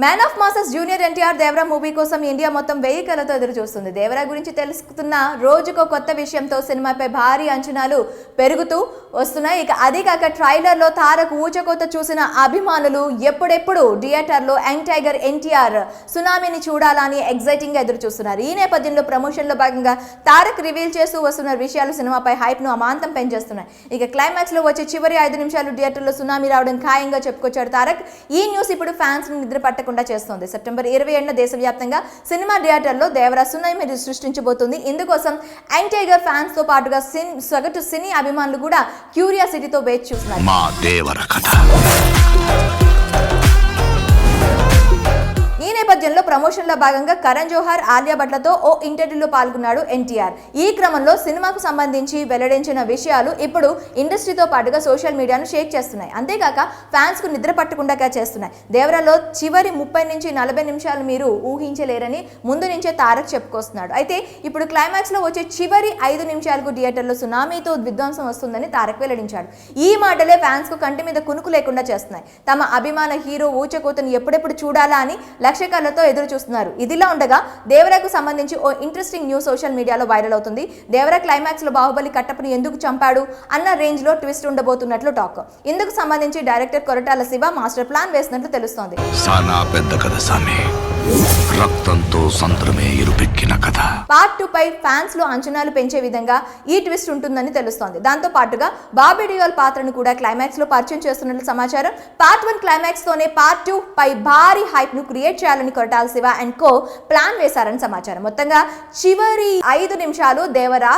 Man of masses junior NTR Devara movie కోసం India మొత్తం 1000 కళ్ళతో ఎదురు చూస్తుంది. దేవరా గురించి తెలుసుకున్న రోజుకో కొత్త విషయంతో సినిమాపై భారీ అంచనాలు పెరుగుతూ వస్తున్నాయి. ఇక అదే కాక ట్రైలర్ లో తారక్ ఊచకోత చూసిన అభిమానులు ఎప్పుడెప్పుడు థియేటర్ లో యంగ్ టైగర్ ఎన్టీఆర్ సునామీని చూడాలని ఎగ్జైటింగ్ గా ఎదురు చూస్తున్నారు. ఈ నేపథ్యంలో ప్రమోషన్ లో భాగంగా తారక్ రివీల్ చేస్తూ వస్తున్న విషయాలు సినిమాపై హైప్ ను అమాంతం పెంచేస్తున్నాయి. ఇక క్లైమాక్స్ లో వచ్చే చివరి 5 నిమిషాలు థియేటర్ లో సునామీ రావడం ఖాయంగా చెప్పుకొచ్చాడు తారక్. ఈ న్యూస్ ఇప్పుడు ఫ్యాన్స్ ని నిద్ర చేస్తుంది. సెప్టెంబర్ 27న దేశవ్యాప్తంగా సినిమా థియేటర్లో దేవరా సునామీ సృష్టించబోతుంది. ఇందుకోసం యంగ్ టైగర్ ఫ్యాన్స్ తో పాటుగా సగటు సినీ అభిమానులు కూడా క్యూరియాసిటీతో వేచి చూస్తున్నారు. ఈ నేపథ్యంలో ప్రమోషన్ లో భాగంగా కరణ్ జోహార్, ఆలియా భట్లతో ఓ ఇంటర్వ్యూలో పాల్గొన్నాడు ఎన్టీఆర్. ఈ క్రమంలో సినిమాకు సంబంధించి వెల్లడించిన విషయాలు ఇప్పుడు ఇండస్ట్రీతో పాటుగా సోషల్ మీడియాను షేక్ చేస్తున్నాయి. అంతేకాక ఫ్యాన్స్ కు నిద్ర పట్టకుండా చేస్తున్నాయి. దేవరాలో చివరి 30 నుంచి 40 నిమిషాలు మీరు ఊహించలేరని ముందు నుంచే తారక్ చెప్పుకొస్తున్నాడు. అయితే ఇప్పుడు క్లైమాక్స్ లో వచ్చే చివరి 5 నిమిషాలకు థియేటర్లో సునామీతో విధ్వంసం వస్తుందని తారక్ వెల్లడించాడు. ఈ మాటలే ఫ్యాన్స్ కు కంటి మీద కునుకు లేకుండా చేస్తున్నాయి. తమ అభిమాన హీరో ఊచకోతను ఎప్పుడెప్పుడు చూడాలా అని లక్షకాలతో ఎదురు చూస్తున్నారు. ఇదిలా ఉండగా దేవరాకు సంబంధించి ఓ ఇంట్రెస్టింగ్ న్యూస్ సోషల్ మీడియాలో వైరల్ అవుతుంది. దేవరా క్లైమాక్స్ లో బాహుబలి కట్టప్పని ఎందుకు చంపాడు అన్న రేంజ్ లో ట్విస్ట్ ఉండబోతున్నట్లు టాక్. ఇందుకు సంబంధించి director Koratala Shiva master plan వేసినట్లు తెలుస్తోంది. పార్ట్ 2 పై ఫ్యాన్స్ లో అంచనాలు పెంచే విధంగా ఈ ట్విస్ట్ ఉంటుందని తెలుస్తోంది. దాంతో పాటుగా బాబీ డియోల్ పాత్రను కూడా క్లైమాక్స్ లో పరిచయం చేస్తున్నట్లు సమాచారం. పార్ట్ 1 క్లైమాక్స్ తోనే పార్ట్ 2 పై భారీ హైప్ ను క్రియేట్ చేయాలని Koratala Shiva and co plan వేశారని సమాచారం. మొత్తంగా చివరి 5 నిమిషాలు దేవరా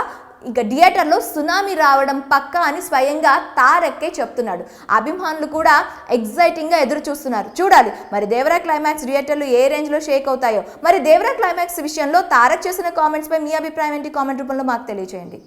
ఇక థియేటర్లో సునామీ రావడం పక్కా అని స్వయంగా తారక్కే చెప్తున్నాడు. అభిమానులు కూడా ఎగ్జైటింగ్ గా ఎదురు చూస్తున్నారు. చూడాలి మరి దేవరా క్లైమాక్స్ థియేటర్లు ఏ రేంజ్ లో షేక్ అవుతాయో. మరి దేవరా క్లైమాక్స్ విషయంలో తారక్ చేసిన కామెంట్స్ పై మీ అభిప్రాయం ఏంటి? కామెంట్ రూపంలో మాకు తెలియజేయండి.